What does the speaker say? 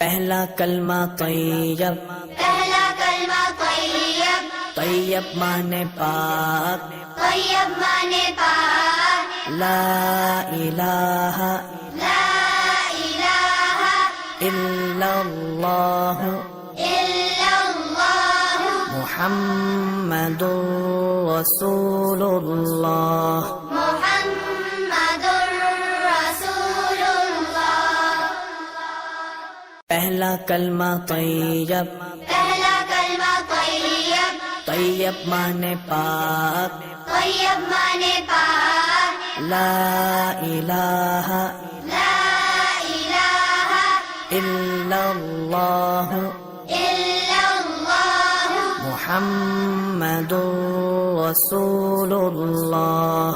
पहला कलमा तैयब, पहला कलमा तैयब, तैयब माने पाक, तैयब माने पाक, ला इलाहा ला इलाहा इल्लल्लाह इल्लल्लाह मुहम्मदुर रसूलुल्लाह। मुहम्मदुर रसूलुल्लाह। पहला कलमा तैयब, पहला कलमा तैयब, तैयब माने पाक, तैयब माने पाक, ला इलाहा ला इलाहा इल्लल्लाह इल्लल्लाह मुहम्मदुर रसूलुल्लाह।